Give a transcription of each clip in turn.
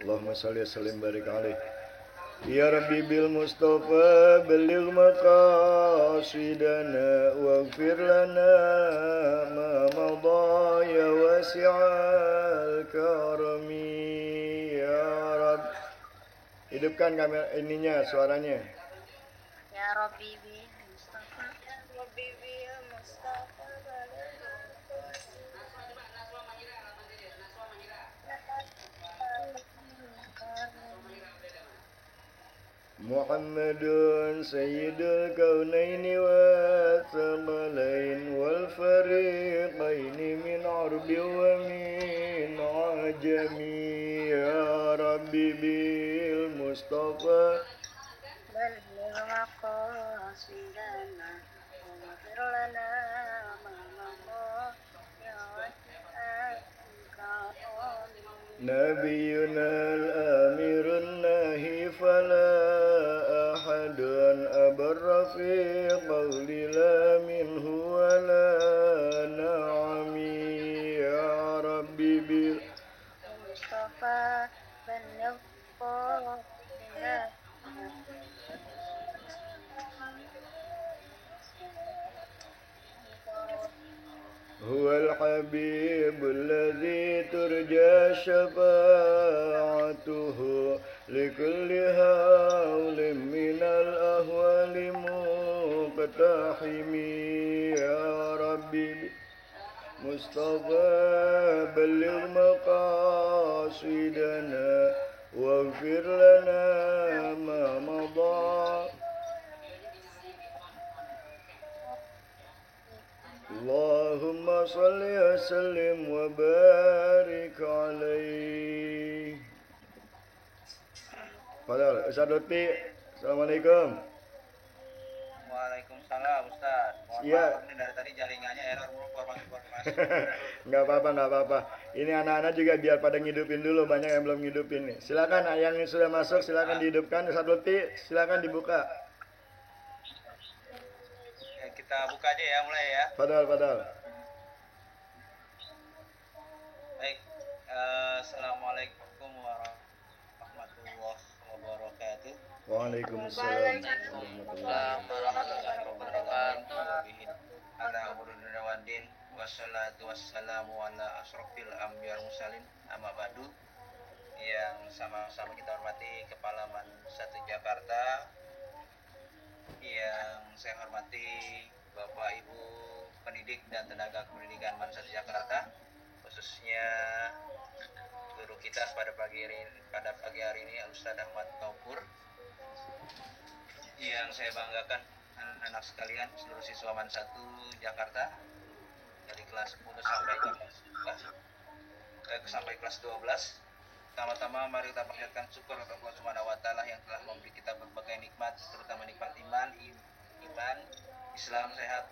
Allahumma sholli wa sallim barik alaih. Ya Rabbi bil Mustafa baligh maqasidana waghfir lana ma madha ya wasi'al karami ya Rabb. Hidupkan kamera ininya, suaranya. Ya Rabbi bil Mustafa Muhammadun sayyidul kaunaini wa thaqalain wal fariqaini min arbi wa min ajami ya Rabbi bil Mustafa baligh maqasidana waghfir lana ma madha ya wasi'al karami Nabiyuna al-amirun nahi fala ahadun abarra fi qawli la minhu wa la na'ami ya Rabbi bil Mustafa baligh maqasidana هو الحبيب الذي ترجى شفاعته لكل هول من الأهوال مقتحم يا ربي مصطفى بلغ مقاصدنا واغفر لنا ما مضى Allahumma salli wa sallim wa barik alaih. Padahal Ustaz Lutfi, Assalamualaikum. Waalaikumsalam Ustaz. Mohon maaf nih dari tadi jaringannya error mulu informasi. Nggak apa-apa. Ini anak-anak juga biar pada ngidupin dulu, banyak yang belum ngidupin nih. Silakan yang sudah masuk silakan dihidupkan. Ustaz Lutfi, silakan dibuka. Kita buka aja ya, mulai ya. Padahal. Baik, Assalamualaikum warahmatullahi wabarakatuh. Waalaikumsalam warahmatullahi wabarakatuh. wassalatu wassalamu ala asrofil anbiya wal mursalin amma ba'du. Yang sama-sama kita hormati Kepala Man 1 Jakarta, yang saya hormati Bapak Ibu pendidik dan tenaga kependidikan Man 1 Jakarta, khususnya guru kita pada pagi hari ini Ustadz Ahmad Taufur. Yang saya banggakan anak-anak sekalian, seluruh siswa Man 1 Jakarta dari kelas 10 sampai kelas 12. Pertama-tama mari kita panjatkan syukur kepada Allah Subhanahu wa taala yang telah memberi kita berbagai nikmat, terutama nikmat iman, Islam sehat,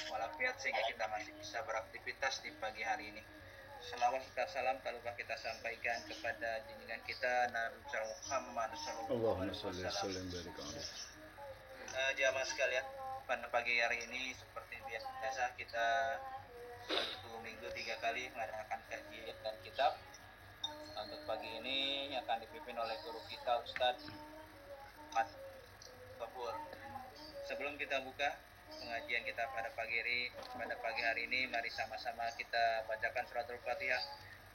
walafiat, sehingga kita masih bisa beraktivitas di pagi hari ini. Selawat serta salam tak lupa kita sampaikan kepada junjungan kita Nabi Muhammad sallallahu alaihi wasallam. Jamaah sekalian, pada pagi hari ini seperti biasa kita satu minggu 3 kali mengadakan kajian dan kitab. Untuk pagi ini yang akan dipimpin oleh guru kita Ustadz Ahmad Taufur. Sebelum kita buka pengajian kita pada pagi hari ini, mari sama-sama kita bacakan suratul Fatihah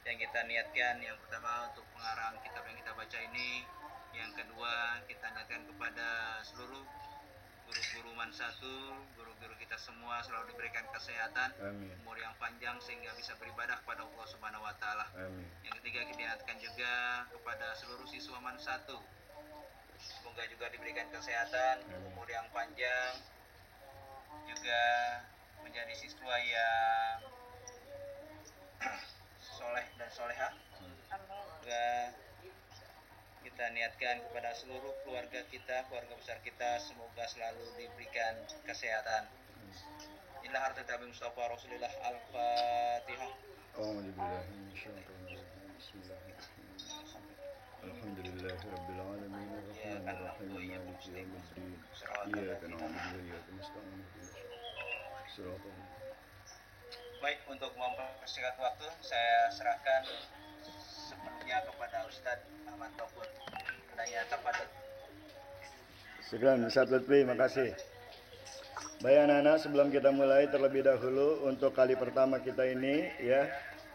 yang kita niatkan. Yang pertama untuk pengarang kitab yang kita baca ini, yang kedua kita niatkan kepada seluruh guru-guru Man 1, guru-guru kita semua selalu diberikan kesehatan, umur yang panjang sehingga bisa beribadah kepada Allah Subhanahu wa taala. Yang ketiga kita niatkan juga kepada seluruh siswa Man 1. Semoga juga diberikan kesehatan, umur yang panjang, juga menjadi siswa yang soleh dan soleha. Juga kita niatkan kepada seluruh keluarga kita, keluarga besar kita, semoga selalu diberikan kesehatan. Inilah harta Nabi Mustafa Rasulullah. Al-Fatihah. Alhamdulillahirabbil alamin arrahmanirrahim maliki yaumiddin iyyaka na'budu wa iyyaka nasta'in shiratal. Baik, untuk mempersingkat waktu saya serahkan sepenuhnya kepada Ustadz Ahmad Taufur. Adanya tafaddal. Sekian Ustaz Lutfi, makasih. Baik anak-anak, sebelum kita mulai terlebih dahulu untuk kali pertama kita ini ya,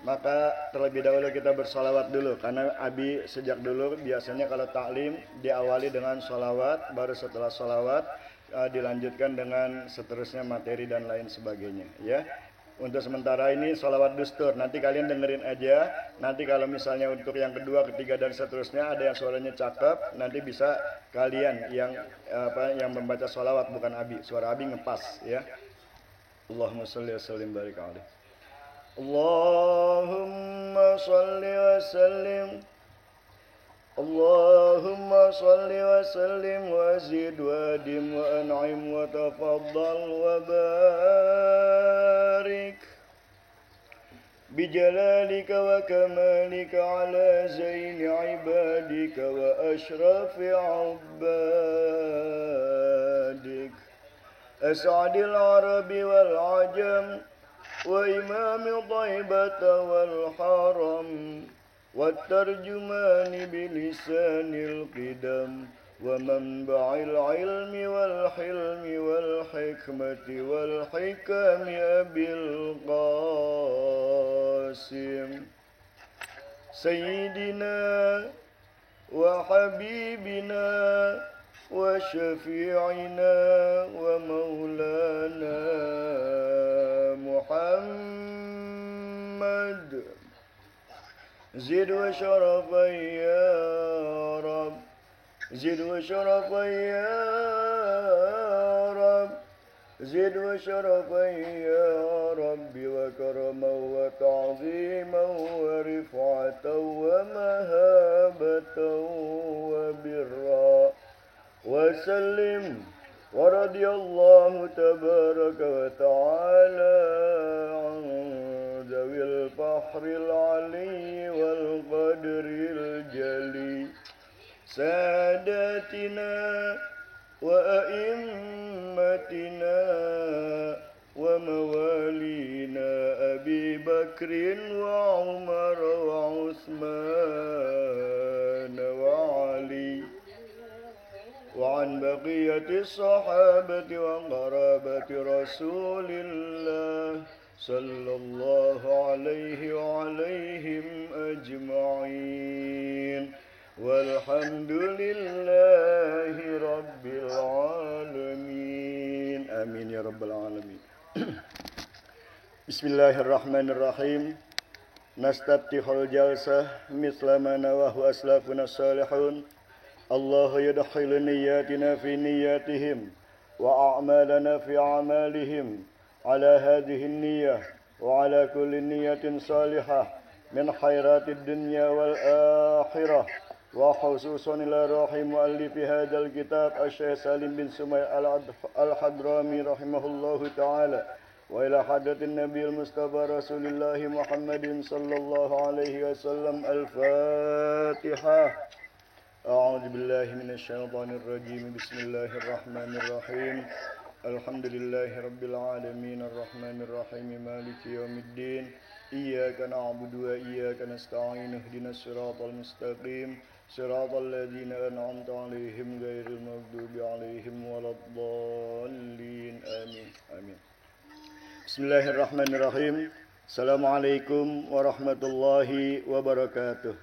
maka terlebih dahulu kita bersolawat dulu, karena Abi sejak dulu biasanya kalau taklim diawali dengan solawat, baru setelah solawat dilanjutkan dengan seterusnya materi dan lain sebagainya ya. Untuk sementara ini solawat dustur, nanti kalian dengerin aja. Nanti kalau misalnya untuk yang kedua, ketiga dan seterusnya ada yang suaranya cakep, nanti bisa kalian yang membaca solawat, bukan Abi. Suara Abi ngepas ya. Allahumma sholli wa sallim barik alaihi. Allahumma sholli wa sallim. Allahumma sholli wa sallim wa zid wa dim wa an'im wa tafaddal wa barik bijalalika wa kamalika ala zaini ibadika wa ashrafi ubadik as'adil arabi wal ajam wa imami taibata wal haram والترجمان بلسان القدم ومنبع العلم والحلم والحكمة والحكم أبي القاسم سيدنا وحبيبنا وشفيعنا ومولانا محمد زد وشرفا يا رب زد وشرفا يا رب زد وشرفا يا رب وكرما وتعظيما ورفعة ومهابة وبرا وسلم ورضي الله تبارك وتعالى عن ذوي الفخر العلي والقدر الجلي ساداتنا وأئمتنا وموالينا أبي بكر وعمر وعثمان وعلي وعن بقية الصحابة وقرابة رسول الله صلى الله عليه وعليهم أجمعين والحمد لله رب العالمين آمين يا رب العالمين. Bismillahirrahmanirrahim. Nastaftihul jalsah misla ma nawahu aslafuna salihun. Allahu yadkhilu niyyatina fi niyyatihim wa a'malana fi a'malihim ala hadhihi niyyah wa ala kulli niyyatin salihah min khairatid dunya wal akhirah wa khususan ila rahim muallifi hadzal kitab Asy-Syaikh Salim bin Sumay al-Hadrami rahimahullahu taala wa ila hadratin nabiyil mustafa rasulillah Muhammadin sallallahu alaihi wasallam. Al-Fatihah. A'udzu billahi minasy syaithanir rajim. Bismillahirrahmanirrahim. Alhamdulillahi rabbil alamin arrahmanir rahim maliki yaumiddin. Iyyaka na'budu wa iyyaka nasta'in ihdinas siratal mustaqim siratal ladzina an'amta 'alaihim ghairil maghdubi 'alaihim waladdallin. Amin. Amin. Bismillahirrahmanirrahim. Assalamualaikum warahmatullahi wabarakatuh.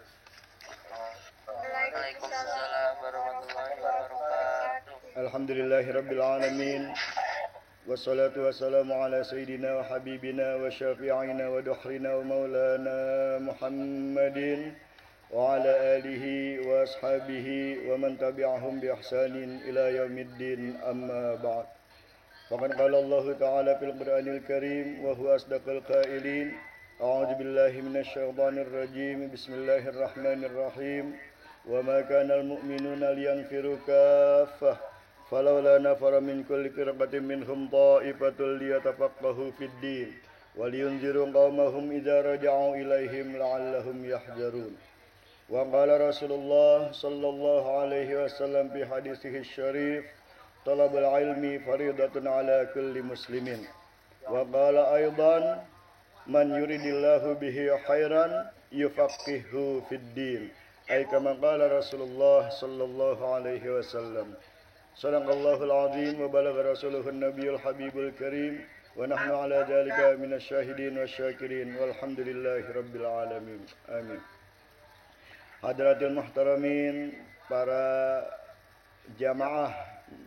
Waalaikumsalam warahmatullahi wabarakatuh. Alhamdulillahirabbil alamin. Wassalatu wassalamu ala sayyidina wa habibina wa syafi'ina wa duhrina wa maulana Muhammadin wa ala alihi wa ashabihi wa man tabi'ahum bi ihsanin ila yaumiddin, amma ba'd. Faqad qala Allah ta'ala fil Qur'anil Karim wa huwa asdaqul qailin. A'udzu billahi minasy syaithanir rajim. Bismillahirrahmanirrahim. Wa ma kana al-mu'minuna liyanfiru kaffah falawla nafara min kulli firqatin minhum ta'ifatul liyatafaqahu fid din wa liyunziru qaumahum idza raja'u ilaihim la'allahum yahzarun. Wa qala Rasulullah sallallahu alaihi wasallam fi hadisihi syarif, talabul ilmi faridatun ala kulli muslimin. Wa qala aidan, man yuridillahu bihi khairan yufaqihu fid din. Ay kama qala Rasulullah sallallahu alaihi wasallam. Sadaqallahul azim wa balagha rasuluhun nabiyul habibul karim wa nahnu ala dzalika minasyahidin wasyakirin walhamdulillahi rabbil alamin. Amin. Hadratil muhtaramin, para jamaah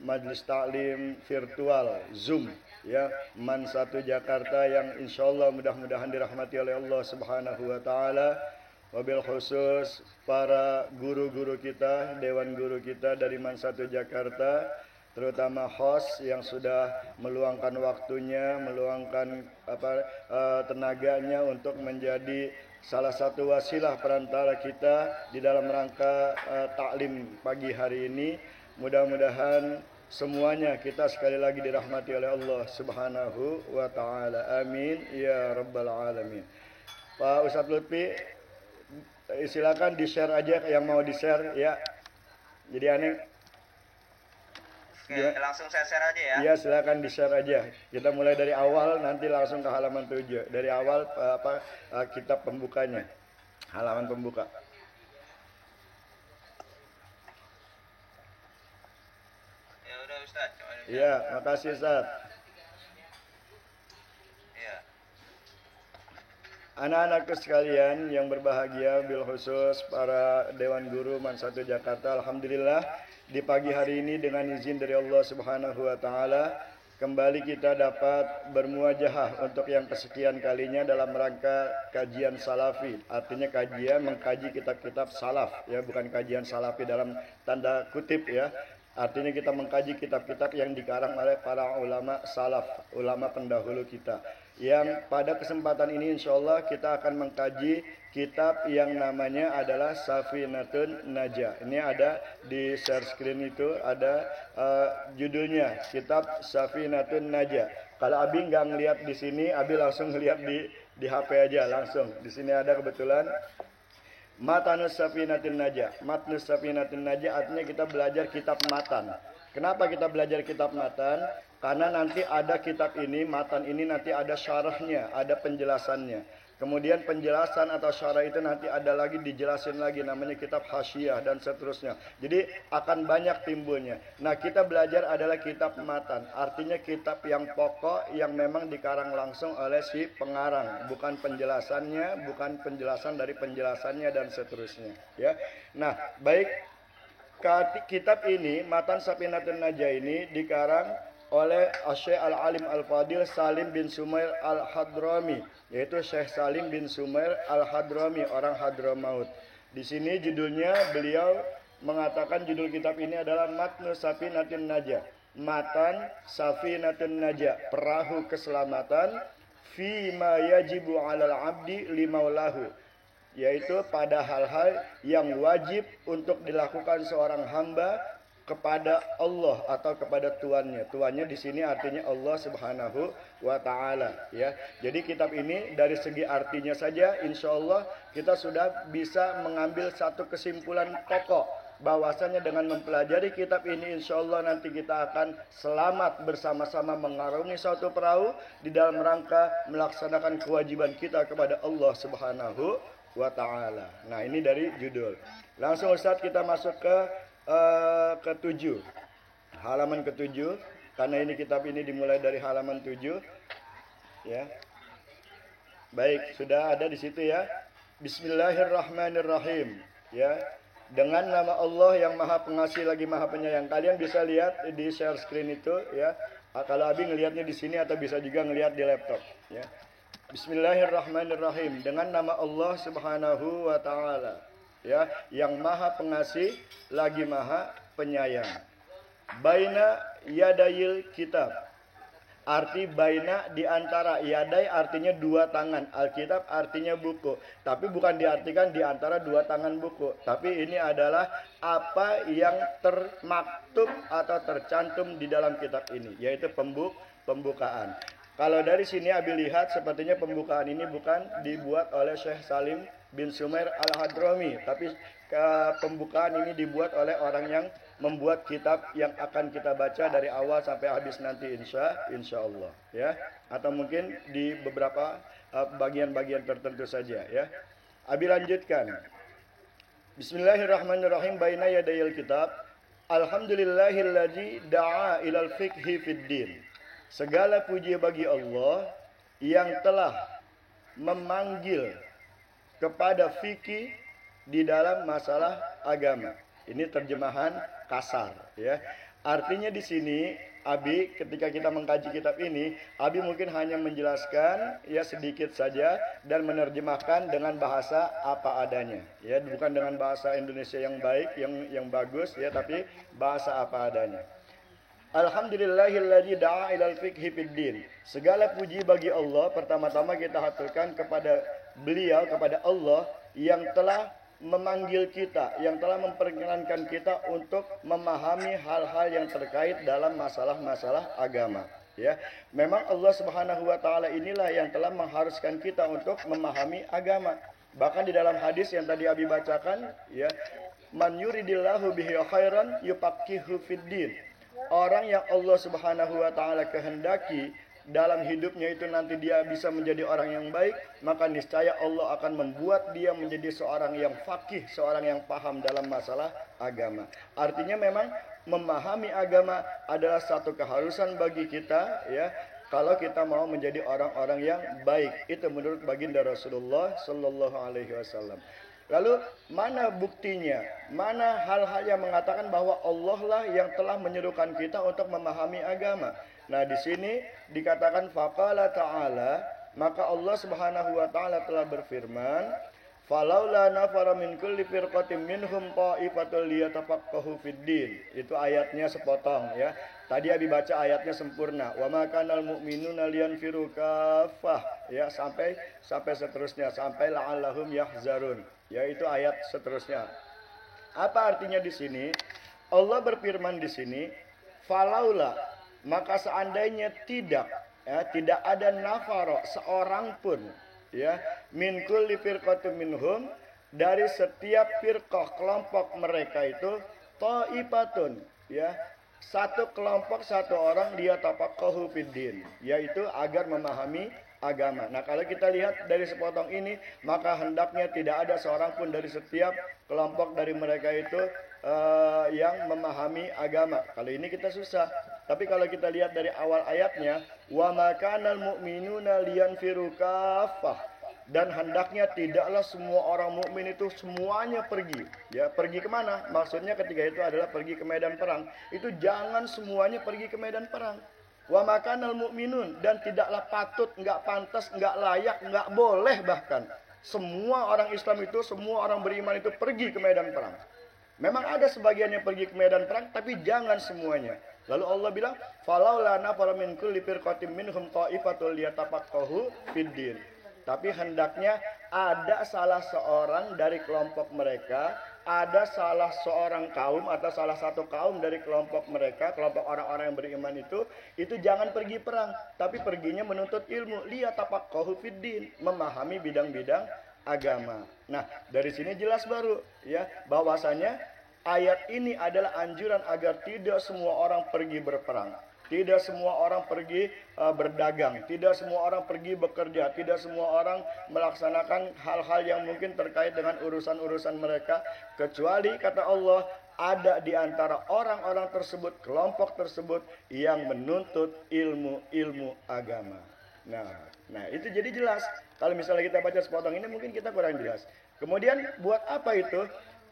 Majelis Taklim virtual Zoom ya, MAN 1 Jakarta yang insyaallah mudah-mudahan dirahmati oleh Allah Subhanahu wa taala. Wabil khusus para guru-guru kita, dewan guru kita dari MAN 1 Jakarta, terutama host yang sudah meluangkan waktunya, meluangkan tenaganya untuk menjadi salah satu wasilah perantara kita di dalam rangka taklim pagi hari ini. Mudah-mudahan semuanya kita sekali lagi dirahmati oleh Allah Subhanahu wa taala. Amin ya rabbal alamin. Pak Ustadz Lutfi, silakan di-share aja yang mau di-share ya. Jadi aneh. Oke, langsung saya share aja ya. Iya, silakan di-share aja. Kita mulai dari awal, nanti langsung ke halaman 7. Dari awal kitab pembukanya. Halaman pembuka. Ya udah Ustaz. Iya, makasih Ustaz. Iya. Anak-anakku sekalian yang berbahagia, bil khusus para Dewan Guru MAN 1 Jakarta, alhamdulillah di pagi hari ini dengan izin dari Allah Subhanahu wa taala kembali kita dapat bermuajahah untuk yang kesekian kalinya dalam rangka kajian salafi. Artinya kajian mengkaji kitab-kitab salaf ya, bukan kajian salafi dalam tanda kutip ya. Artinya kita mengkaji kitab-kitab yang dikarang oleh para ulama salaf, ulama pendahulu kita. Yang pada kesempatan ini insyaallah kita akan mengkaji kitab yang namanya adalah Safinatun Najah. Ini ada di share screen itu, ada judulnya, kitab Safinatun Najah. Kalau Abi nggak ngelihat di sini, Abi langsung ngelihat di HP aja langsung. Di sini ada kebetulan Matanus Safinatun Najah. Matnus Safinatun Najah artinya kita belajar kitab matan. Kenapa kita belajar kitab matan? Karena nanti ada kitab ini, matan ini nanti ada syarahnya, ada penjelasannya. Kemudian penjelasan atau syarah itu nanti ada lagi, dijelasin lagi, namanya kitab Hasyiyah dan seterusnya. Jadi akan banyak timbulnya. Nah, kita belajar adalah kitab matan, artinya kitab yang pokok yang memang dikarang langsung oleh si pengarang, bukan penjelasannya, bukan penjelasan dari penjelasannya dan seterusnya, ya. Nah, baik, kitab ini Matan Safinatun Najah ini dikarang oleh Syekh Al-Alim Al-Fadil Salim bin Sumair Al-Hadrami, yaitu Syekh Salim bin Sumair Al-Hadrami, orang Hadramaut. Di sini judulnya, beliau mengatakan judul kitab ini adalah Matnu Safinatun Najah, Matan Safinatun Najah, perahu keselamatan, fi ma yajibu 'alal 'abdi limaulahu, yaitu pada hal-hal yang wajib untuk dilakukan seorang hamba kepada Allah atau kepada Tuannya. Tuannya di sini artinya Allah Subhanahu wa taala, ya. Jadi kitab ini dari segi artinya saja insya Allah kita sudah bisa mengambil satu kesimpulan pokok, bahwasanya dengan mempelajari kitab ini insya Allah nanti kita akan selamat bersama-sama mengarungi suatu perahu di dalam rangka melaksanakan kewajiban kita kepada Allah Subhanahu wa ta'ala. Nah, ini dari judul. Langsung Ustadz kita masuk ke ke-7, halaman ke-7, karena ini kitab ini dimulai dari halaman 7, ya. Baik, sudah ada di situ ya. Bismillahirrahmanirrahim, ya. Dengan nama Allah yang Maha Pengasih lagi Maha Penyayang. Kalian bisa lihat di share screen itu, ya. Kalau Abi ngelihatnya di sini atau bisa juga ngelihat di laptop, ya. Bismillahirrahmanirrahim. Dengan nama Allah Subhanahu wa taala, ya, yang Maha Pengasih lagi Maha Penyayang. Baina yadayil kitab. Arti baina di antara, yadai artinya dua tangan, Alkitab artinya buku. Tapi bukan diartikan di antara dua tangan buku, tapi ini adalah apa yang termaktub atau tercantum di dalam kitab ini, yaitu pembukaan. Kalau dari sini Abi lihat sepertinya pembukaan ini bukan dibuat oleh Syekh Salim bin Sumair Al-Hadrami, tapi pembukaan ini dibuat oleh orang yang membuat kitab yang akan kita baca dari awal sampai habis nanti insya Allah, ya, atau mungkin di beberapa bagian-bagian tertentu saja, ya. Abi lanjutkan. Bismillahirrahmanirrahim. Baina yadayil kitab. Alhamdulillahilladzi da'a ilal fiqhi fid din. Segala puji bagi Allah yang telah memanggil kepada fikih di dalam masalah agama. Ini terjemahan kasar, ya. Artinya di sini Abi ketika kita mengkaji kitab ini, Abi mungkin hanya menjelaskan ya sedikit saja dan menerjemahkan dengan bahasa apa adanya, ya, bukan dengan bahasa Indonesia yang baik, yang bagus, ya, tapi bahasa apa adanya. Alhamdulillahilladzi da'a ilal fiqhi fid din. Segala puji bagi Allah, pertama-tama kita haturkan kepada beliau, kepada Allah yang telah memanggil kita, yang telah memperkenankan kita untuk memahami hal-hal yang terkait dalam masalah-masalah agama, ya. Memang Allah Subhanahu wa taala inilah yang telah mengharuskan kita untuk memahami agama. Bahkan di dalam hadis yang tadi Abi bacakan, ya, man yuridillahu bihi khairan yufaqihu fid din. Orang yang Allah Subhanahu wa taala kehendaki dalam hidupnya itu nanti dia bisa menjadi orang yang baik, maka niscaya Allah akan membuat dia menjadi seorang yang faqih, seorang yang paham dalam masalah agama. Artinya memang memahami agama adalah satu keharusan bagi kita, ya, kalau kita mau menjadi orang-orang yang baik. Itu menurut baginda Rasulullah sallallahu alaihi wasallam. Lalu mana buktinya? Mana hal-hal yang mengatakan bahwa Allah lah yang telah menyerukan kita untuk memahami agama? Nah, di sini dikatakan faqala ta'ala, maka Allah Subhanahu wa taala telah berfirman, falaula nafara min kulli firqatin minhum ta'ifatul liyatafaqahu fid din. Itu ayatnya sepotong, ya. Tadi Abi baca ayatnya sempurna. Wa ma kanal mu'minuna liyanfiru kaffah, ya, sampai seterusnya, sampai la'allahum yahzarun. Ya, itu ayat seterusnya. Apa artinya di sini? Allah berfirman di sini, falaula, maka seandainya tidak, ya, tidak ada nafaro seorang pun, ya, min kulli firqatin minhum, dari setiap firqah kelompok mereka itu, ta'ifatun, ya, satu kelompok, satu orang dia tafaqahu fiddin, yaitu agar memahami agama. Nah, kalau kita lihat dari sepotong ini, maka hendaknya tidak ada seorang pun dari setiap kelompok dari mereka itu yang memahami agama. Kalau ini kita susah. Tapi kalau kita lihat dari awal ayatnya, wa makanal mu'minuna liyanfiru kaffah, dan hendaknya tidaklah semua orang mukmin itu semuanya pergi. Ya, pergi kemana? Maksudnya ketika itu adalah pergi ke medan perang. Itu jangan semuanya pergi ke medan perang. Wa makanal mu'minun, dan tidaklah patut, enggak pantas, enggak layak, enggak boleh bahkan semua orang Islam itu, semua orang beriman itu pergi ke medan perang. Memang ada sebagian yang pergi ke medan perang, tapi jangan semuanya. Lalu Allah bilang, "Falaula nafara min kulli firqatin minhum ta'ifatul liyatafaqahu fiddin." Tapi hendaknya ada salah seorang dari kelompok mereka, ada salah seorang kaum atau salah satu kaum dari kelompok mereka, kelompok orang-orang yang beriman itu jangan pergi perang, tapi perginya menuntut ilmu, liyatafaqahu fiddin, memahami bidang-bidang agama. Nah, dari sini jelas baru ya bahwasanya ayat ini adalah anjuran agar tidak semua orang pergi berperang. Tidak semua orang pergi berdagang, tidak semua orang pergi bekerja, tidak semua orang melaksanakan hal-hal yang mungkin terkait dengan urusan-urusan mereka, kecuali kata Allah ada di antara orang-orang tersebut, kelompok tersebut yang menuntut ilmu agama. Nah, itu jadi jelas. Kalau misalnya kita baca sepotong ini mungkin kita kurang jelas. Kemudian buat apa itu?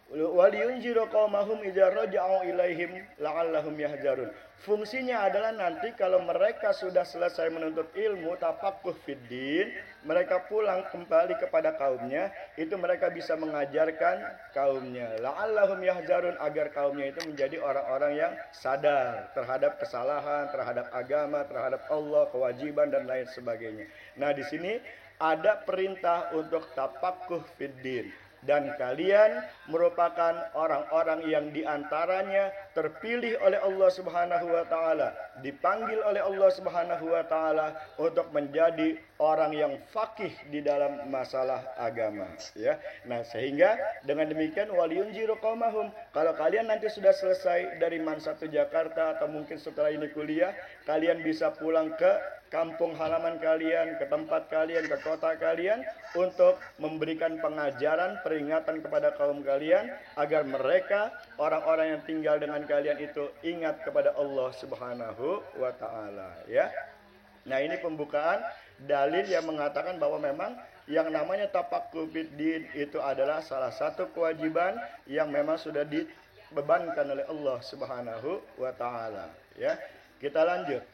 Waliyunziru qaumahum idza raja'u ilaihim la'allahum yahjarun. Fungsinya adalah nanti kalau mereka sudah selesai menuntut ilmu tafaqquh fiddin, mereka pulang kembali kepada kaumnya, itu mereka bisa mengajarkan kaumnya. La'allahum yahjarun, agar kaumnya itu menjadi orang-orang yang sadar terhadap kesalahan, terhadap agama, terhadap Allah, kewajiban dan lain sebagainya. Nah, di sini ada perintah untuk tafaqquh fiddin. Dan kalian merupakan orang-orang yang diantaranya terpilih oleh Allah Subhanahu wa Ta'ala, dipanggil oleh Allah Subhanahu wa Ta'ala untuk menjadi orang yang faqih di dalam masalah agama. Ya, nah sehingga dengan demikian waliyunziru qaumahum, kalau kalian nanti sudah selesai dari Mansatu Jakarta atau mungkin setelah ini kuliah, kalian bisa pulang ke kampung halaman kalian, ke tempat kalian, ke kota kalian untuk memberikan pengajaran, peringatan kepada kaum kalian agar mereka, orang-orang yang tinggal dengan kalian itu ingat kepada Allah Subhanahu wa Ta'ala, ya. Nah, ini pembukaan dalil yang mengatakan bahwa memang yang namanya tafaqquh fiddin itu adalah salah satu kewajiban yang memang sudah dibebankan oleh Allah Subhanahu wa Ta'ala, ya. Kita lanjut.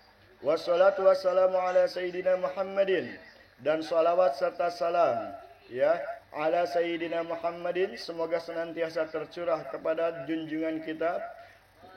Wassalatu wassalamu ala sayyidina Muhammadin, dan salawat serta salam ya ala sayyidina Muhammadin, semoga senantiasa tercurah kepada junjungan kita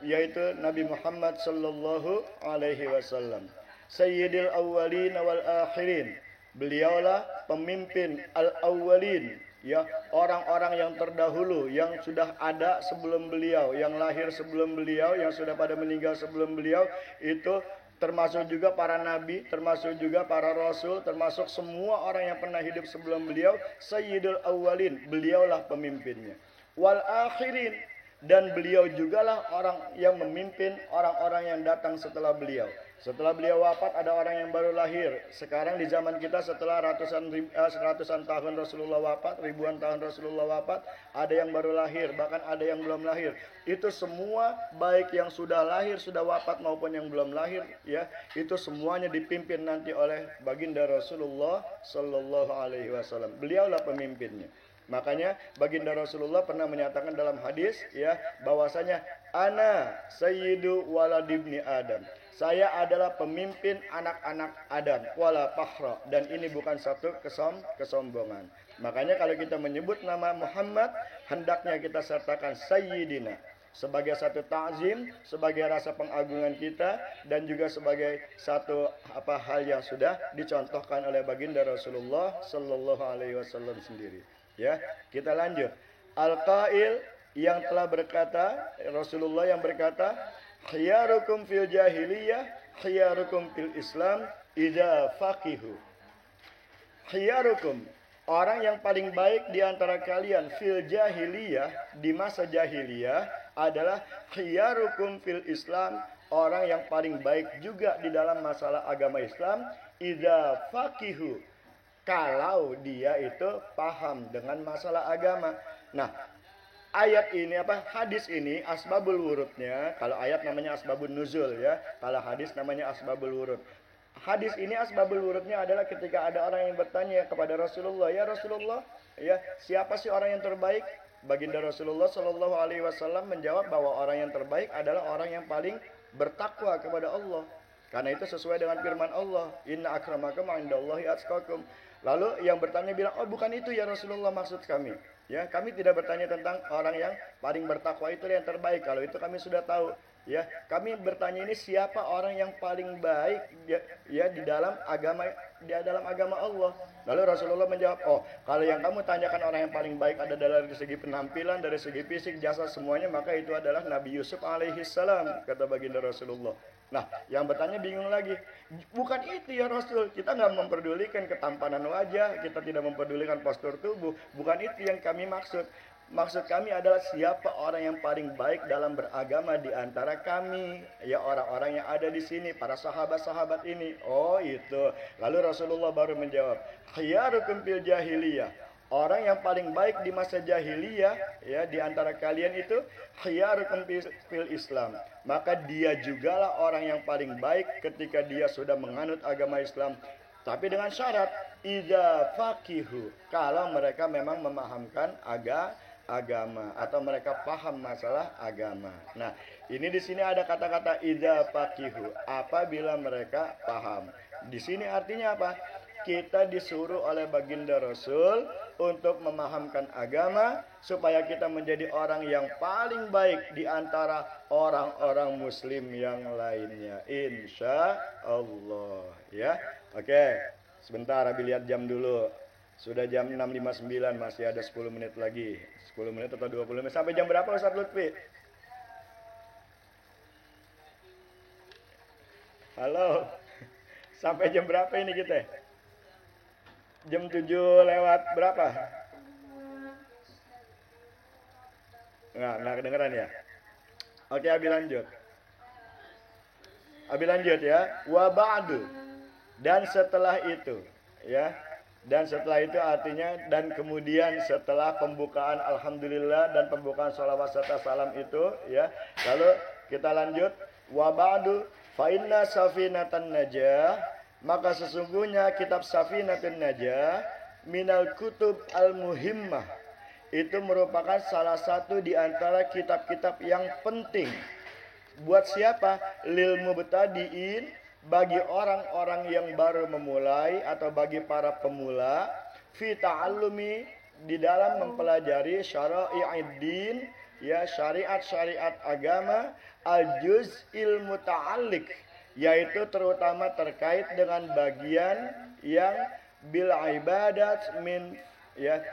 yaitu Nabi Muhammad sallallahu alaihi wasallam, sayyidil awwalin wal akhirin, beliaulah pemimpin al-awwalin, ya, orang-orang yang terdahulu, yang sudah ada sebelum beliau, yang lahir sebelum beliau, yang sudah pada meninggal sebelum beliau, itu termasuk juga para nabi, termasuk juga para rasul, termasuk semua orang yang pernah hidup sebelum beliau. Sayyidul awwalin, beliaulah pemimpinnya. Wal akhirin, dan beliau jugalah orang yang memimpin orang-orang yang datang setelah beliau. Setelah beliau wafat ada orang yang baru lahir. Sekarang di zaman kita setelah ratusan tahun Rasulullah wafat, ribuan tahun Rasulullah wafat, ada yang baru lahir, bahkan ada yang belum lahir. Itu semua baik yang sudah lahir, sudah wafat maupun yang belum lahir, ya, itu semuanya dipimpin nanti oleh baginda Rasulullah sallallahu alaihi wasallam. Beliaulah pemimpinnya. Makanya baginda Rasulullah pernah menyatakan dalam hadis, ya, bahwasanya ana sayyidu waladibni Adam. Saya adalah pemimpin anak-anak Adam, wala fakhra, dan ini bukan satu kesombongan. Makanya kalau kita menyebut nama Muhammad, hendaknya kita sertakan sayyidina sebagai satu ta'zim, sebagai rasa pengagungan kita, dan juga sebagai satu hal yang sudah dicontohkan oleh baginda Rasulullah sallallahu alaihi wasallam sendiri. Ya, kita lanjut. Al-Qail, yang telah berkata, Rasulullah yang berkata, khiyarukum fil jahiliyah, khiyarukum fil Islam idza faqihu. Khiyarukum, orang yang paling baik di antara kalian fil jahiliyah, di masa jahiliyah, adalah khiyarukum fil Islam, orang yang paling baik juga di dalam masalah agama Islam, idza faqihu, kalau dia itu paham dengan masalah agama. Nah, ayat ini hadis ini asbabul wurudnya, kalau ayat namanya asbabun nuzul ya, kalau hadis namanya asbabul wurud. Hadis ini asbabul wurudnya adalah ketika ada orang yang bertanya kepada Rasulullah, ya Rasulullah, ya siapa sih orang yang terbaik? Baginda Rasulullah Shallallahu Alaihi Wasallam menjawab bahwa orang yang terbaik adalah orang yang paling bertakwa kepada Allah. Karena itu sesuai dengan firman Allah, Inna akramakum indallahi atqakum. Lalu yang bertanya bilang, oh bukan itu ya Rasulullah maksud kami. Ya, kami tidak bertanya tentang orang yang paling bertakwa itu yang terbaik. Kalau itu kami sudah tahu. Ya, kami bertanya ini siapa orang yang paling baik ya di dalam agama Allah. Lalu Rasulullah menjawab, oh kalau yang kamu tanyakan orang yang paling baik ada dari segi penampilan, dari segi fisik, jasa semuanya, maka itu adalah Nabi Yusuf alaihissalam, kata baginda Rasulullah. Nah, yang bertanya bingung lagi, bukan itu ya Rasul, kita nggak memperdulikan ketampanan wajah, kita tidak memperdulikan postur tubuh, bukan itu yang kami maksud. Maksud kami adalah siapa orang yang paling baik dalam beragama di antara kami, ya orang-orang yang ada di sini, para sahabat-sahabat ini. Oh itu. Lalu Rasulullah baru menjawab, khiyarukum fil jahiliyah. Orang yang paling baik di masa jahiliyah ya di antara kalian itu khiyarukum fil Islam. Maka dia jugalah orang yang paling baik ketika dia sudah menganut agama Islam. Tapi dengan syarat idza faqihu, kalau mereka memang memahamkan agama atau mereka paham masalah agama. Nah, ini di sini ada kata-kata idza faqihu, apabila mereka paham. Di sini artinya apa? Kita disuruh oleh baginda Rasul untuk memahamkan agama supaya kita menjadi orang yang paling baik di antara orang-orang muslim yang lainnya. Insya Allah ya. Oke, sebentar Abi lihat jam dulu. Sudah jam 6.59, masih ada 10 menit lagi. 10 menit atau 20 menit. Sampai jam berapa Ustaz Lutfi? Halo. Sampai jam berapa ini kita? Jam 7 lewat berapa? Nggak kedengeran ya? Oke, Abi lanjut. Abi lanjut ya. Wa ba'du. Dan setelah itu, ya. Dan setelah itu artinya dan kemudian setelah pembukaan alhamdulillah dan pembukaan sholawat serta salam itu ya. Lalu kita lanjut wa ba'du fa inna safinatan najah, maka sesungguhnya kitab Safinatun Najah minal kutub al-muhimmah, itu merupakan salah satu di antara kitab-kitab yang penting. Buat siapa? Lil mubtadiin, bagi orang-orang yang baru memulai atau bagi para pemula, fi ta'allumi, di dalam mempelajari syara'i'id-din, ya syariat-syariat agama, al-juz'il muta'alliq, yaitu terutama terkait dengan bagian yang bil ibadat min ya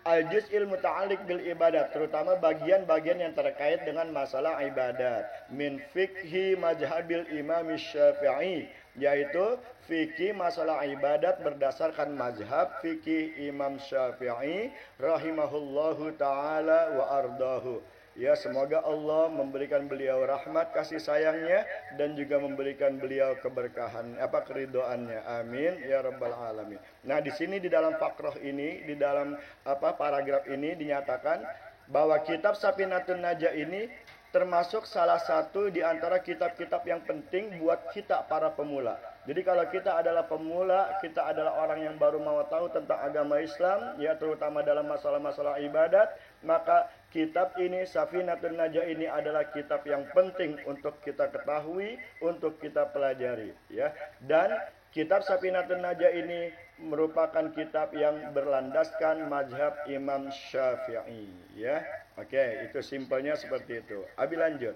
al-juz'il muta'alliq bil ibadat, terutama bagian-bagian yang terkait dengan masalah ibadat, min fikhi mazhabil imam Syafi'i, yaitu fikih masalah ibadat berdasarkan mazhab fikih Imam Syafi'i rahimahullahu ta'ala wa ardahu. Ya, semoga Allah memberikan beliau rahmat kasih sayangnya dan juga memberikan beliau keberkahan keridhoannya. Amin ya rabbal alamin. Nah, di sini di dalam fakrah ini, di dalam paragraf ini dinyatakan bahwa kitab Safinatun Najah ini termasuk salah satu di antara kitab-kitab yang penting buat kita para pemula. Jadi kalau kita adalah pemula, kita adalah orang yang baru mau tahu tentang agama Islam, ya terutama dalam masalah-masalah ibadat, maka kitab ini, Safinatun Najah ini adalah kitab yang penting untuk kita ketahui, untuk kita pelajari, ya. Dan kitab Safinatun Najah ini merupakan kitab yang berlandaskan mazhab Imam Syafi'i, ya. Oke, itu simpelnya seperti itu. Abi lanjut.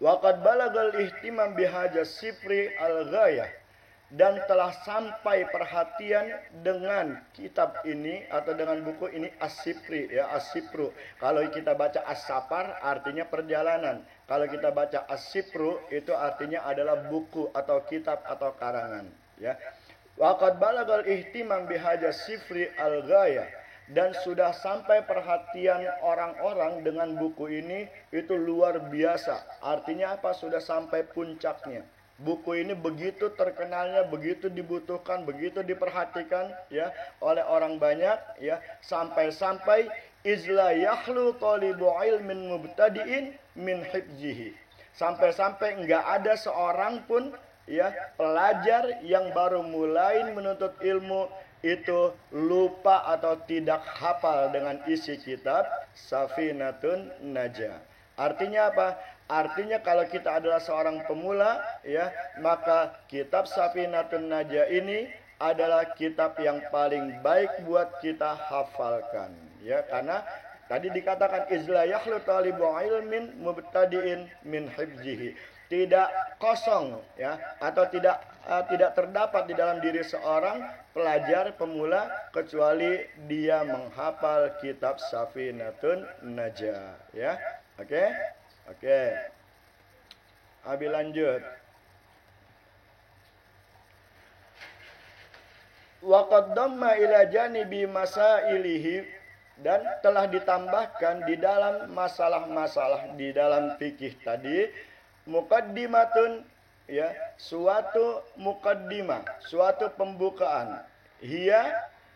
Waqad balagal ihtimam bihaja sifri al-ghayah, dan telah sampai perhatian dengan kitab ini atau dengan buku ini as-sifri, ya as-sifru. Kalau kita baca as-safar artinya perjalanan. Kalau kita baca as-sifru itu artinya adalah buku atau kitab atau karangan, ya. Waqad balagal ihtimam bihaja sifri al-ghayah, dan sudah sampai perhatian orang-orang dengan buku ini itu luar biasa. Artinya apa? Sudah sampai puncaknya. Buku ini begitu terkenalnya, begitu dibutuhkan, begitu diperhatikan ya oleh orang banyak ya, sampai-sampai izla yahlu talibu ilmin mubtadi'in min hifzihi. Sampai-sampai enggak ada seorang pun ya pelajar yang baru mulai menuntut ilmu itu lupa atau tidak hafal dengan isi kitab Safinatun Najah. Artinya apa? Artinya kalau kita adalah seorang pemula ya, maka kitab Safinatun Najah ini adalah kitab yang paling baik buat kita hafalkan ya, karena tadi dikatakan izla yakhlu talibu ilmin mubtadi'in min hifzihi. Tidak kosong ya, atau tidak terdapat di dalam diri seorang pelajar pemula kecuali dia menghafal kitab Safinatun Najah ya. Oke. Abi lanjut. Wa qaddamma ila janibi masailihi, dan telah ditambahkan di dalam masalah-masalah di dalam fikih tadi muqaddimatun ya, suatu muqaddimah, suatu pembukaan.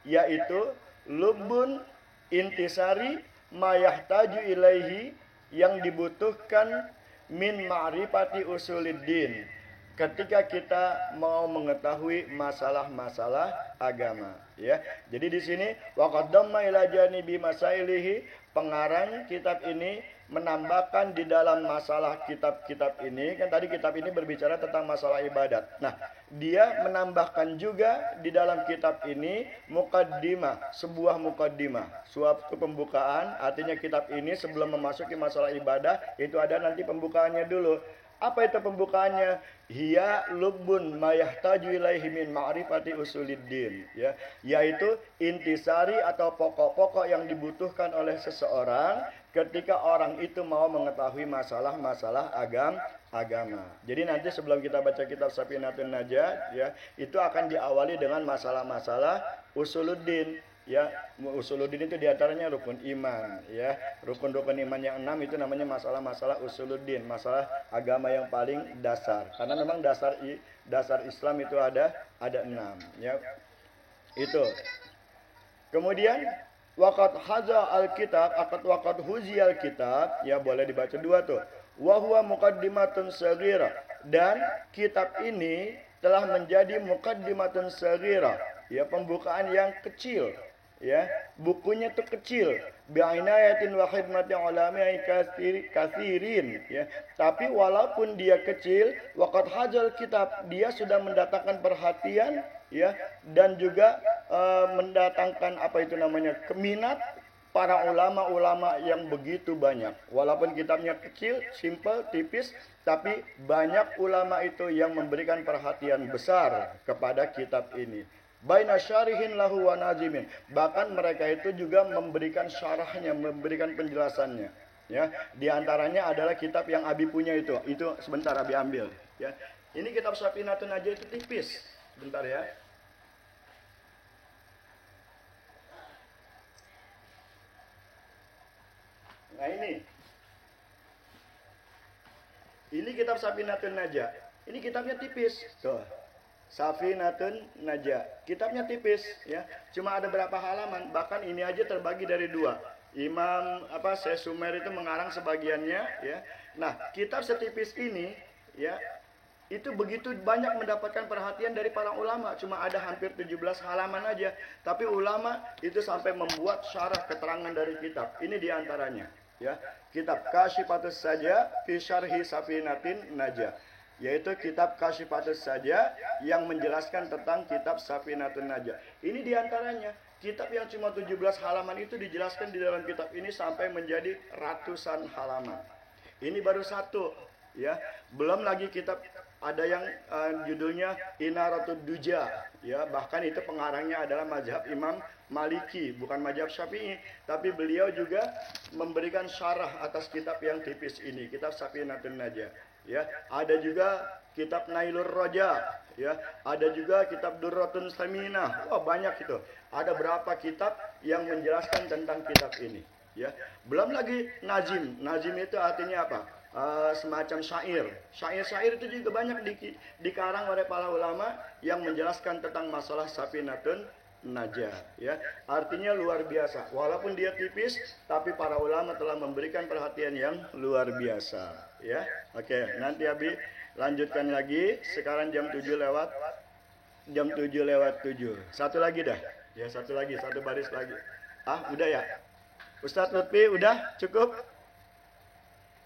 Yaitu lubun intisari ma yahtaju ilaihi, yang dibutuhkan min ma'rifati usuluddin, ketika kita mau mengetahui masalah-masalah agama ya. Jadi di sini wa qaddamma ila janibi masailihi, pengarang kitab ini menambahkan di dalam masalah kitab-kitab ini, kan tadi kitab ini berbicara tentang masalah ibadat. Nah, dia menambahkan juga di dalam kitab ini muqaddimah, sebuah muqaddimah, suatu pembukaan. Artinya kitab ini sebelum memasuki masalah ibadah itu ada nanti pembukaannya dulu. Apa itu pembukaannya? Hiya lubun ma yahtaju ilaihi min ma'rifati usuluddin ya, yaitu intisari atau pokok-pokok yang dibutuhkan oleh seseorang ketika orang itu mau mengetahui masalah-masalah agama. Jadi nanti sebelum kita baca kitab Safinatun Najah ya, itu akan diawali dengan masalah-masalah usuluddin. Ya, usuluddin itu diantaranya rukun iman ya, rukun-rukun iman yang 6 itu namanya masalah-masalah usuluddin, masalah agama yang paling dasar, karena memang dasar Islam itu ada 6 ya. Itu kemudian waqad haza alkitab waqad huziyal kitab ya, boleh dibaca dua tuh, wa huwa muqaddimatun saghira, dan kitab ini telah menjadi muqaddimatun saghira ya, pembukaan yang kecil ya, bukunya itu kecil, bi'inayatin wa khidmatin ulama'i kathirin ya, tapi walaupun dia kecil, waqad hajal kitab, dia sudah mendatangkan perhatian ya, dan juga mendatangkan keminat para ulama-ulama yang begitu banyak. Walaupun kitabnya kecil, simple, tipis, tapi banyak ulama itu yang memberikan perhatian besar kepada kitab ini. Baina syarihin lahu wa nazimin, bahkan mereka itu juga memberikan syarahnya, memberikan penjelasannya ya. Di antaranya adalah kitab yang Abi punya itu sebentar Abi ambil ya. Ini kitab Safinatun Najah itu tipis, bentar ya. Nah ini kitab Safinatun Najah, ini kitabnya tipis tuh. Safinatun Najah, kitabnya tipis ya, cuma ada berapa halaman, bahkan ini aja terbagi dari dua. Imam Syekh Sumer itu mengarang sebagiannya ya. Nah, kitab setipis ini ya, itu begitu banyak mendapatkan perhatian dari para ulama, cuma ada hampir 17 halaman aja, tapi ulama itu sampai membuat syarah keterangan dari kitab. Ini diantaranya ya, kitab Kasyifatus Saja fi Syarhi Safinatin Najah, yaitu kitab Kasyifatus Saja yang menjelaskan tentang kitab Safinatun Najah. Ini diantaranya, kitab yang cuma 17 halaman itu dijelaskan di dalam kitab ini sampai menjadi ratusan halaman. Ini baru satu ya, belum lagi kitab ada yang judulnya Inaratud Duja ya, bahkan itu pengarangnya adalah mazhab Imam Maliki, bukan mazhab Syafi'i, tapi beliau juga memberikan syarah atas kitab yang tipis ini, kitab Safinatun Najah ya. Ada juga kitab Nailur Roja, ya. Ada juga kitab Durratun Saminah. Wah, banyak itu. Ada berapa kitab yang menjelaskan tentang kitab ini, ya. Belum lagi nazim. Nazim itu artinya apa? Semacam syair. Syair-syair itu juga banyak dikarang oleh para ulama yang menjelaskan tentang masalah Safinatun Najah, ya. Artinya luar biasa. Walaupun dia tipis, tapi para ulama telah memberikan perhatian yang luar biasa, ya. Oke, nanti Abi lanjutkan lagi. Sekarang jam 7 lewat 7. Satu lagi dah. Ya, satu lagi, satu baris lagi. Udah ya? Ustadz Lutfi, udah cukup?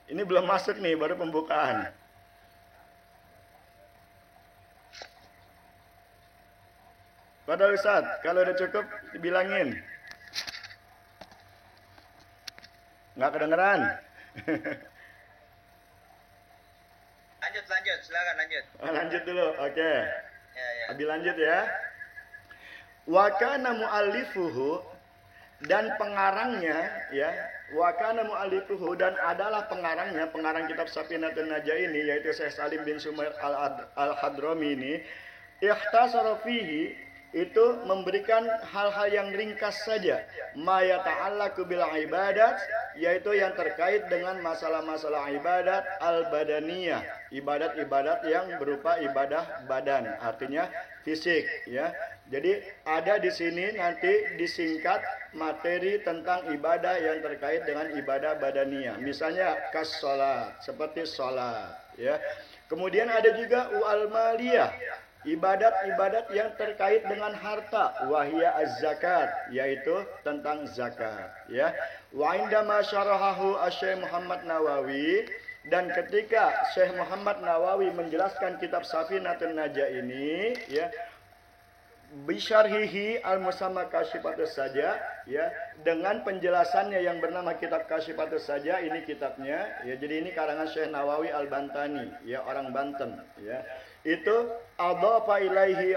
Ini belum masuk nih, baru pembukaan. Pada Ustadz, kalau udah cukup, dibilangin. Nggak kedengeran. Lanjut, silakan lanjut. Lanjut dulu, oke. Ya. Abi lanjut ya. Wa kana mu'allifuhu, dan pengarangnya, ya. Wa kana mu'allifuhu, dan adalah pengarangnya, pengarang kitab Safinatun Najah ini, yaitu Syekh Salim bin Sumair al-Hadrami ini, ikhtasara fihi, itu memberikan hal-hal yang ringkas saja, ma yata'allaqu bil ibadat, yaitu yang terkait dengan masalah-masalah ibadat al-badaniyah, ibadat-ibadat yang berupa ibadah badan, artinya fisik, ya. Jadi ada di sini nanti disingkat materi tentang ibadah yang terkait dengan ibadah badaniyah. Misalnya kas sholat, seperti sholat, ya. Kemudian ada juga wal maliyah, ibadat-ibadat yang terkait dengan harta, wahia az-zakat, yaitu tentang zakat, ya. Wa indama syarahahu Syekh Muhammad Nawawi, dan ketika Syekh Muhammad Nawawi menjelaskan kitab Safinatun Najah ini, ya, bisyarhihi al-musamma Kasyifatus Saja, ya, dengan penjelasannya yang bernama kitab Kasyifatus Saja, ini kitabnya, ya. Jadi ini karangan Syekh Nawawi Al-Bantani, ya, orang Banten, ya. Itu adhafa ilaihi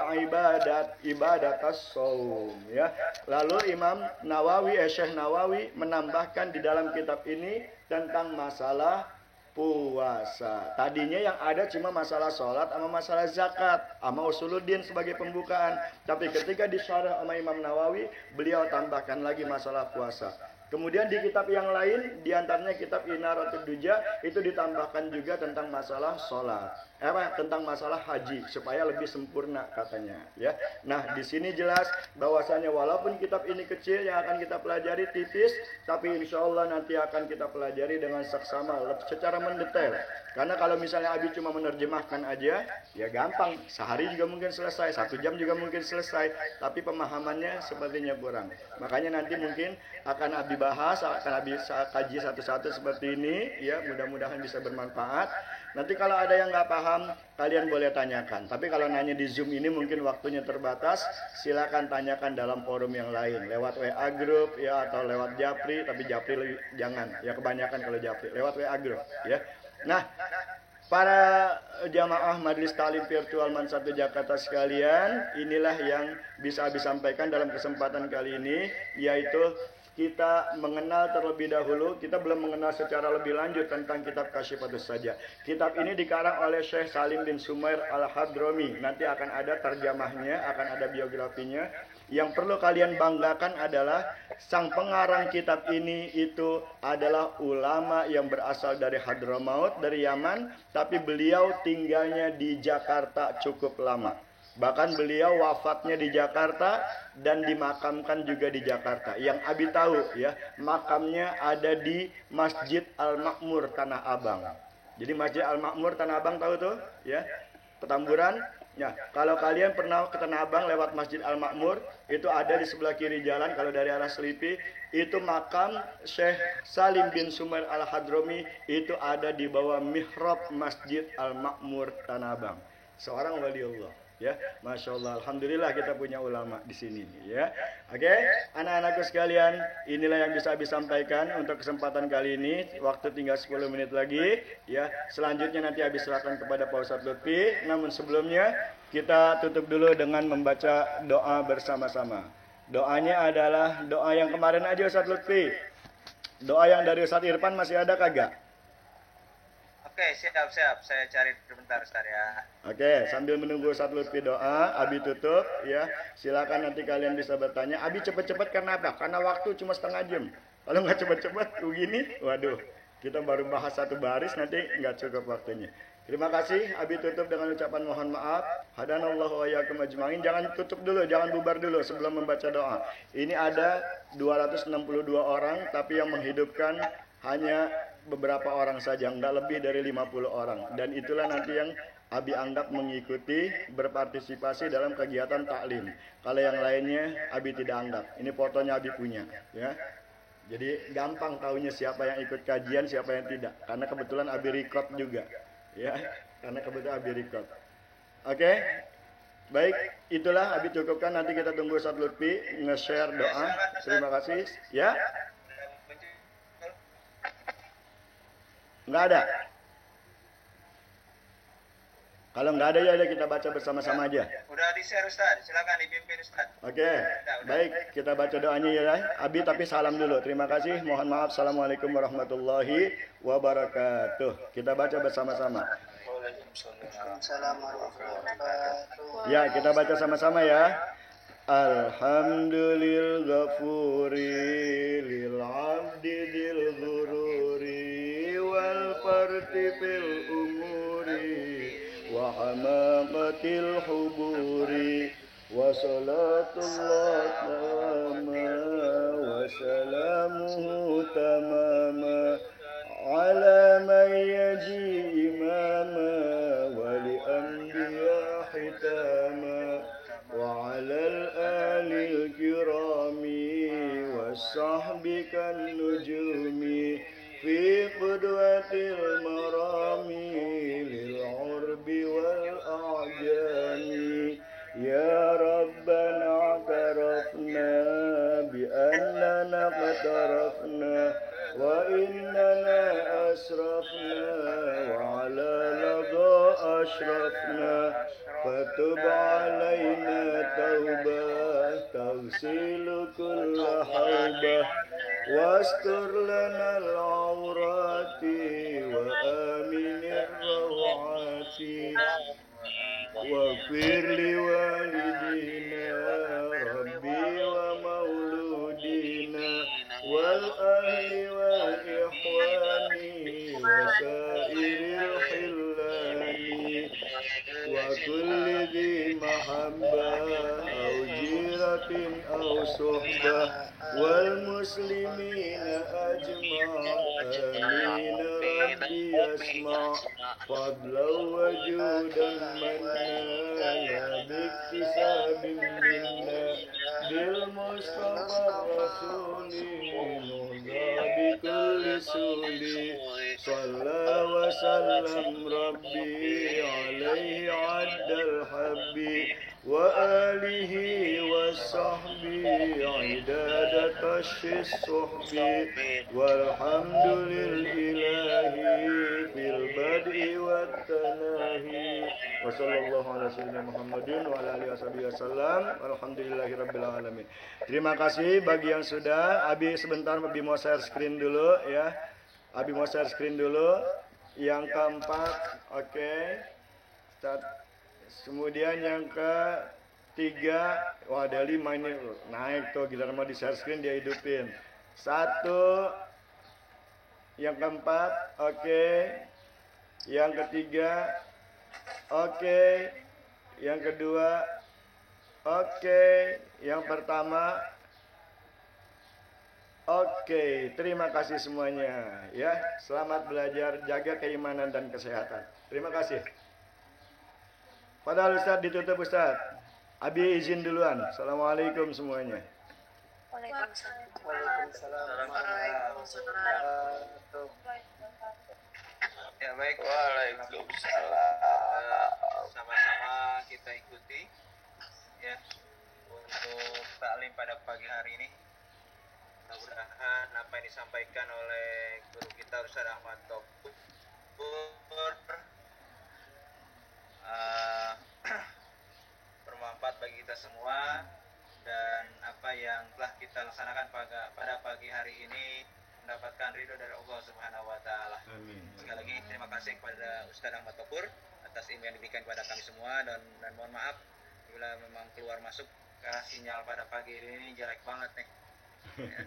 ibadatas shaum, ya. Lalu Imam Nawawi, Syekh Nawawi menambahkan di dalam kitab ini tentang masalah puasa. Tadinya yang ada cuma masalah sholat sama masalah zakat sama usuluddin sebagai pembukaan. Tapi ketika disyarah sama Imam Nawawi, beliau tambahkan lagi masalah puasa. Kemudian di kitab yang lain, diantaranya kitab Inaratud Duja, itu ditambahkan juga tentang masalah sholat, tentang masalah haji, supaya lebih sempurna katanya, ya. Nah, di sini jelas bahwasanya walaupun kitab ini kecil yang akan kita pelajari tipis, tapi insya Allah nanti akan kita pelajari dengan seksama, secara mendetail. Karena kalau misalnya Abi cuma menerjemahkan aja, ya gampang, sehari juga mungkin selesai, 1 jam juga mungkin selesai, tapi pemahamannya sepertinya kurang. Makanya nanti mungkin akan Abi bahas, akan Abi kaji satu-satu seperti ini, ya, mudah-mudahan bisa bermanfaat. Nanti kalau ada yang nggak paham, kalian boleh tanyakan. Tapi kalau nanya di Zoom ini mungkin waktunya terbatas, silakan tanyakan dalam forum yang lain, lewat WA group, ya, atau lewat Japri. Tapi Japri jangan, ya, kebanyakan kalau Japri, lewat WA group, ya. Nah, para jamaah Majelis Ta'lim Virtual MAN 1 Jakarta sekalian, inilah yang bisa disampaikan dalam kesempatan kali ini, yaitu kita mengenal terlebih dahulu, kita belum mengenal secara lebih lanjut tentang kitab Kasyifatus Saja. Kitab ini dikarang oleh Syekh Salim bin Sumair al-Hadrami. Nanti akan ada terjemahnya, akan ada biografinya. Yang perlu kalian banggakan adalah sang pengarang kitab ini itu adalah ulama yang berasal dari Hadramaut, dari Yaman, tapi beliau tinggalnya di Jakarta cukup lama. Bahkan beliau wafatnya di Jakarta dan dimakamkan juga di Jakarta. Yang Abi tahu, ya, makamnya ada di Masjid Al-Makmur Tanah Abang. Jadi Masjid Al-Makmur Tanah Abang tahu tuh, ya, Petamburan. Ya, kalau kalian pernah ke Tanah Abang lewat Masjid Al-Makmur, itu ada di sebelah kiri jalan. Kalau dari arah Selipi, itu makam Syekh Salim bin Sumair al-Hadrami, itu ada di bawah mihrab Masjid Al-Makmur Tanah Abang. Seorang wali Allah, ya. Masya Allah, alhamdulillah kita punya ulama di sini, ya. Oke, anak-anakku sekalian, inilah yang bisa disampaikan untuk kesempatan kali ini. Waktu tinggal 10 menit lagi, ya. Selanjutnya nanti habis serahkan kepada Pak Ustadz Lutfi. Namun sebelumnya kita tutup dulu dengan membaca doa bersama-sama. Doanya adalah doa yang kemarin aja Ustadz Lutfi. Doa yang dari Ustadz Irfan masih ada kagak? Oke, siap. Saya cari sebentar, Ustaz ya. Oke, sambil menunggu Ustaz Lutfi doa, Abi tutup ya. Silakan nanti kalian bisa bertanya. Abi cepet-cepet karena apa? Karena waktu cuma setengah jam. Kalau nggak cepet-cepet begini, waduh, kita baru bahas satu baris nanti nggak cukup waktunya. Terima kasih. Abi tutup dengan ucapan mohon maaf. Hadanallahu wa iyyakum ajmain. Jangan tutup dulu, jangan bubar dulu sebelum membaca doa. Ini ada 262 orang, tapi yang menghidupkan hanya beberapa orang saja, enggak lebih dari 50 orang. Dan itulah nanti yang Abi anggap mengikuti, berpartisipasi dalam kegiatan taklim. Kalau yang lainnya Abi tidak anggap. Ini fotonya Abi punya, ya. Jadi gampang tahunya siapa yang ikut kajian, siapa yang tidak. Karena kebetulan Abi record juga, ya. Karena kebetulan Abi record. Oke. Baik, itulah Abi cukupkan. Nanti kita tunggu Ustaz Lutfi nge-share doa. Terima kasih, ya. Nggak ada. Kalau nggak ada ya udah kita baca bersama-sama aja. Udah di-share Ustaz, silakan dipimpin Ustaz. Oke, baik kita baca doanya ya. Abi tapi salam dulu. Terima kasih. Mohon maaf. Assalamualaikum warahmatullahi wabarakatuh. Kita baca bersama-sama. Ya, kita baca sama-sama ya. Alhamdulillah ghafuri lil abdi dil ghururi wal farti fil umuri wa hamaqatil huburi wa salatullah wa salamuhu tamama ala man yaji imama wa li anbiya hitama wa alal alil kirami was-sahbi kan nujumi fi qudwatil marami lil urbi wal a'jami ya rabbana atarafna bi annana qatarafna wa innana asrafna wa ala lagha ashrafna fatub alaina taubah tawsilu kulla haubah wastur lana al-awrati wa aminir rawati waghfir li walidina rabbi wa mauludina wal ahli wal ikhwani wa sairil khillani wa kulli dhi mahabbah au jiratin au suhbah wal muslimina ajma' amin rabbi yasma' fadlan wa judan manna ya biktisabin minna bil mustafa rasuli nuhda bi kulli suli salla wa sallam rabbi alaihi addal habbi wa alihi wa sahbihi idada tashis suhbi walhamdulillahi fil bad'i wat tanahi wa sallallahu ala sayyidina Muhammadin wa ala alihi wasallam alhamdulillahi rabbil alamin. Terima kasih bagi yang sudah. Abi sebentar Abi mau share screen dulu ya. Abi mau share screen dulu. Yang keempat, oke. Start. Kemudian yang ketiga, wah ada 5 ini naik tuh, giliran mau di share screen dia hidupin. 1, yang keempat, oke. Yang ketiga, oke. Yang kedua, oke. Yang pertama, oke. Terima kasih semuanya ya. Selamat belajar, jaga keimanan dan kesehatan. Terima kasih. Padahal Ustaz ditutup Ustaz. Abi izin duluan. Assalamualaikum semuanya. Ya baik. Sama-sama kita ikuti ya untuk taklim pada pagi hari ini. Mudah-mudahan apa yang disampaikan oleh guru kita Ustaz Ahmad Topur bermanfaat bagi kita semua, dan apa yang telah kita laksanakan pada pagi hari ini mendapatkan ridho dari Allah Subhanahu wa taala. Amin. Sekali lagi terima kasih kepada Ustaz Ahmad Topur atas ilmu yang diberikan kepada kami semua, dan mohon maaf bila memang keluar masuk sinyal pada pagi ini jelek banget nih. Ya.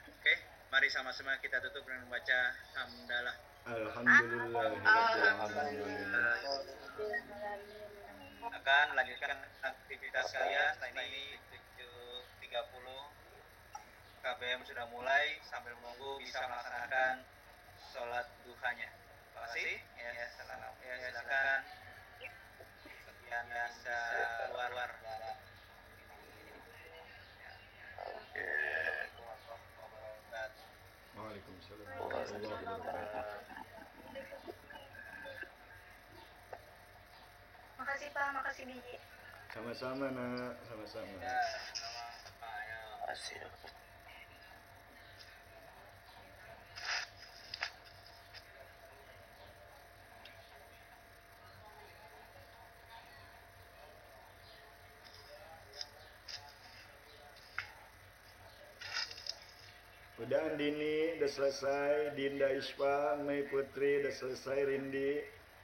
Oke, mari sama-sama kita tutup dengan membaca hamdalah. Alhamdulillah. Akan melanjutkan aktivitas kalian. Setelah ini 7.30 KBM sudah mulai, sambil menunggu bisa melaksanakan sholat duhanya. Terima kasih. Ya, selamat. Ya, silakan. Sekian bisa keluar. Waalaikumsalam warahmatullahi wabarakatuh. Makasih Pak, makasih Biji. Sama-sama nak, sama-sama. Ya, sama ayo. Asik. Udah Andini, udah selesai. Dinda Ispa, Mei Putri, udah selesai. Rindi,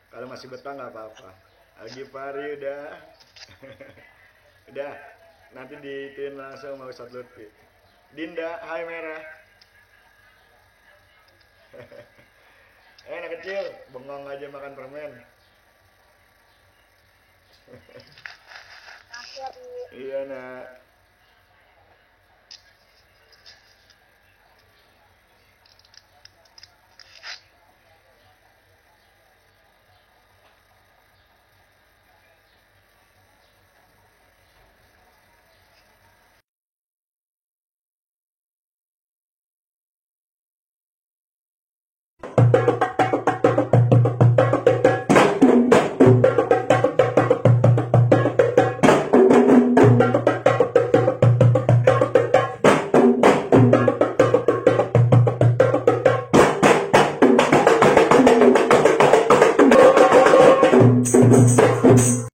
kalau masih betah nggak apa-apa. Agi Pari udah. Udah, nanti diituin langsung sama Ustadz Lutfi. Dinda, hai merah. Anak kecil, bengong aja makan permen. Iya nak.